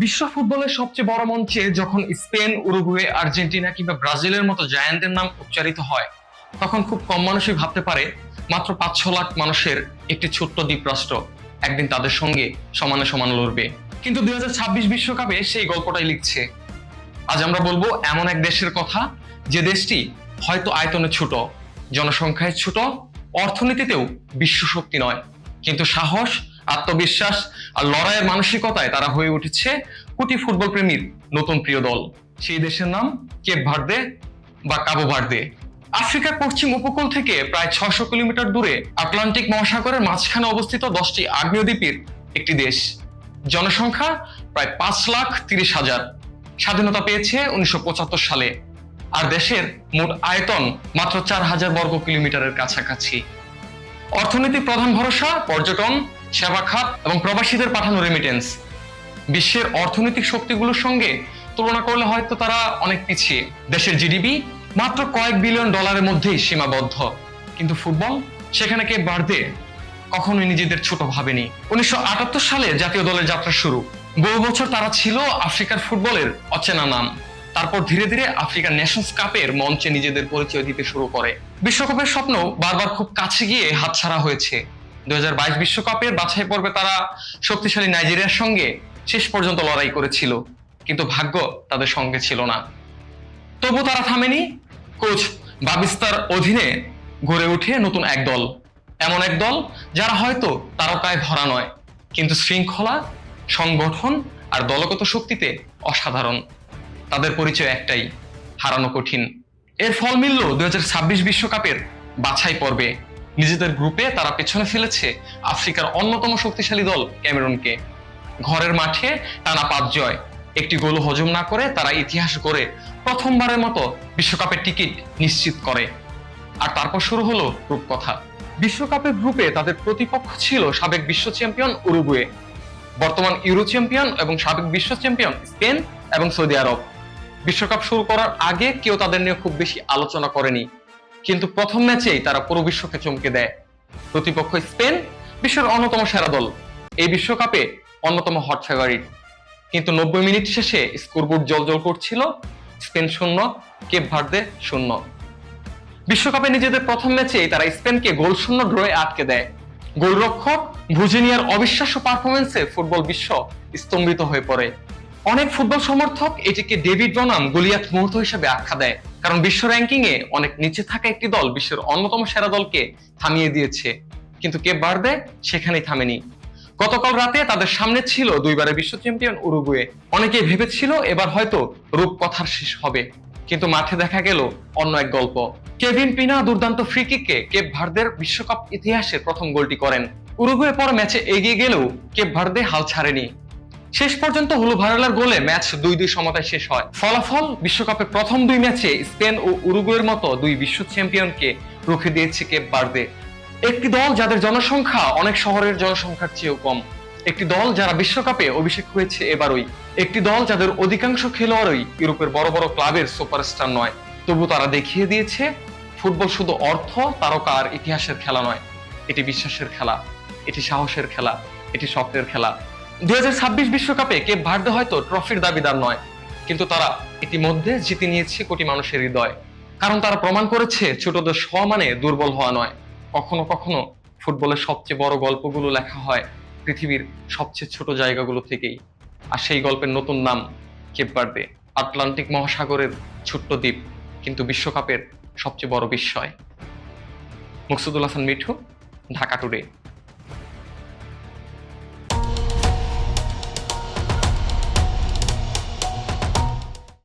বিশ্ব ফুটবলের সবচেয়ে বড় মঞ্চে যখন স্পেন, উরুগুয়ে, আর্জেন্টিনা কিংবা ব্রাজিলের মতো জায়ান্টের নাম উচ্চারিত হয়, তখন খুব কম মানুষই ভাবতে পারে মাত্র ৫-৬ লাখ মানুষের একটি ছোট্ট দ্বীপরাষ্ট্র একদিন তাদের সঙ্গে সমানে সমান লড়বে। কিন্তু ২০২৬ বিশ্বকাপে সেই গল্পটাই লিখছে। আজ আমরা বলবো এমন এক দেশের কথা, যে দেশটি হয়তো আয়তনে ছোট, জনসংখ্যায় ছোট, অর্থনীতিতেও বিশ্ব শক্তি নয়, কিন্তু সাহস, আত্মবিশ্বাস আর লড়াইয়ের মানসিকতায় তারা হয়ে উঠেছে কোটি ফুটবল প্রেমীর নতুন প্রিয় দল। সেই দেশের নাম কেপ ভার্দে বা কাবো ভার্দে। আফ্রিকার পশ্চিম উপকূল থেকে প্রায় ৬০০ কিলোমিটার দূরে আটলান্টিক মহাসাগরের মাঝখানে অবস্থিত ১০টি আগ্নেয় দ্বীপের একটি দেশ। জনসংখ্যা প্রায় ৫,৩০,০০০। স্বাধীনতা পেয়েছে ১৯৭৫ সালে। আর দেশের মোট আয়তন মাত্র ৪,০০০ বর্গ কিলোমিটারের কাছাকাছি। অর্থনীতির প্রধান ভরসা পর্যটন, সেবা খাত এবং প্রবাসীদের পাঠানো রেমিটেন্স। বিশ্বের অর্থনৈতিক শক্তিগুলোর সঙ্গে তুলনা করলে হয়তো তারা অনেক পিছিয়ে। দেশের জিডিপি মাত্র কয়েক বিলিয়ন ডলারের মধ্যেই সীমাবদ্ধ, কিন্তু ফুটবল সেখানে কেপ ভার্দে কখনোই নিজেদের ছোট ভাবেনি। ১৯৭৮ সালে জাতীয় দলের যাত্রা শুরু। বহু বছর তারা ছিল আফ্রিকার ফুটবলের অচেনা নাম। তারপর ধীরে ধীরে আফ্রিকান নেশনস কাপের মঞ্চে নিজেদের পরিচয় দিতে শুরু করে। বিশ্বকাপের স্বপ্ন বারবার খুব কাছে গিয়ে হাতছাড়া হয়েছে। ২০২২ বিশ্বকাপের বাছাই পর্বে তারা শক্তিশালী নাইজেরিয়ার সঙ্গে শেষ পর্যন্ত লড়াই করেছিল, কিন্তু ভাগ্য তাদের সঙ্গে ছিল না। তবু তারা থামেনি। কোচ বাবিস্তার অধীনে গড়ে ওঠে নতুন এক দল, এমন এক দল যারা হয়তো তারকায় ভরা নয়, কিন্তু শৃঙ্খলা, সংগঠন আর দলগত শক্তিতে অসাধারণ। তাদের পরিচয় একটাই, হারানো কঠিন। এর ফল মিলল ২০২৬ বিশ্বকাপের বাছাই পর্বে। নিজেদের গ্রুপে তারা পেছনে ফেলেছে আফ্রিকার অন্যতম শক্তিশালী দল ক্যামেরুনকে। ঘরের মাঠে টানা ৫ জয়, একটি গোলও হজম না করে তারা ইতিহাস গড়ে প্রথমবারের মতো বিশ্বকাপের টিকিট নিশ্চিত করে। আর তারপর শুরু হলো রূপকথা। বিশ্বকাপের গ্রুপে তাদের প্রতিপক্ষ ছিল সাবেক বিশ্ব চ্যাম্পিয়ন উরুগুয়ে, বর্তমান ইউরো চ্যাম্পিয়ন এবং সাবেক বিশ্ব চ্যাম্পিয়ন স্পেন এবং সৌদি আরব। বিশ্বকাপ শুরু করার আগে কেউ তাদের নিয়ে খুব বেশি আলোচনা করেনি, কিন্তু প্রথম ম্যাচেই তারা পুরো বিশ্বকে চমকে দেয়। প্রতিপক্ষ স্পেন, বিশ্বের অন্যতম সেরা দল, এই বিশ্বকাপে অন্যতম হট ফেভারিট। কিন্তু ৯০ মিনিট শেষে স্কোরবোর্ড জ্বলজ্বল করছিল, স্পেন ০, কেপ ভার্দে ০। বিশ্বকাপে নিজেদের প্রথম ম্যাচেই তারা স্পেনকে গোলশূন্য ড্রয়ে আটকে দেয়। গোলরক্ষক ভুজিনিয়ার অবিশ্বাস্য পারফরমেন্সে ফুটবল বিশ্ব স্তম্ভিত হয়ে পড়ে। অনেক ফুটবল সমর্থক এটিকে ডেভিড বনাম গলিয়াত মুহূর্ত হিসেবে আখ্যা দেয়, কারণ বিশ্ব র্যাঙ্কিং এ অনেক নিচে থাকা একটি দল বিশ্বের অন্যতম সেরা দলকে থামিয়ে দিয়েছে। কিন্তু কেপ ভার্দে সেখানেই থামেনি। গতকাল রাতে তাদের সামনে ছিল দুইবারের বিশ্ব চ্যাম্পিয়ন উরুগুয়ে। অনেকেই ভেবেছিল এবার হয়তো রূপকথার শেষ হবে, কিন্তু মাঠে দেখা গেল অন্য এক গল্প। কেভিন পিনা দুর্দান্ত ফ্রি কিকে কেপ ভার্দের বিশ্বকাপ ইতিহাসের প্রথম গোলটি করেন। উরুগুয়ে পর ম্যাচে এগিয়ে গেলেও কেপ ভার্দে হাল ছাড়েনি। শেষ পর্যন্ত হুলু ভারেলার গোলে ম্যাচ ২-২ সমতায় শেষ হয়। ফলাফল বিশ্বকাপের প্রথম ২ ম্যাচে স্পেন ও উরুগুয়ের মতো দুই বিশ্ব চ্যাম্পিয়নকে রুখে দিয়েছে কেপ ভার্দে। একটি দল যাদের জনসংখ্যা অনেক শহরের জনসংখ্যার চেয়েও কম, একটি দল যারা বিশ্বকাপে অভিষেক হয়েছে এবারই, একটি দল যাদের অধিকাংশ খেলোয়াড়ই ইউরোপের বড় বড় ক্লাবের সুপারস্টার নয়। তবু তারা দেখিয়ে দিয়েছে ফুটবল শুধু অর্থ, তারকা আর ইতিহাসের খেলা নয়, এটি বিশ্বাসের খেলা, এটি সাহসের খেলা, এটি স্বপ্নের খেলা। ২০২৬ বিশ্বকাপে কেপ ভার্দে হয়তো ট্রফির দাবিদার নয়, কিন্তু তারা ইতিমধ্যে জিতে নিয়েছে কোটি মানুষের হৃদয়। কারণ তারা প্রমাণ করেছে ছোটদের সমানে দুর্বল হওয়া নয়। কখনো কখনো ফুটবলের সবচেয়ে বড় গল্পগুলো লেখা হয় পৃথিবীর সবচেয়ে ছোট জায়গাগুলো থেকেই। আর সেই গল্পের নতুন নাম কেপ ভার্দে, আটলান্টিক মহাসাগরের ছোট্ট দ্বীপ, কিন্তু বিশ্বকাপের সবচেয়ে বড় বিস্ময়। মুকসুদুল হাসান মিঠু, ঢাকা টুডে।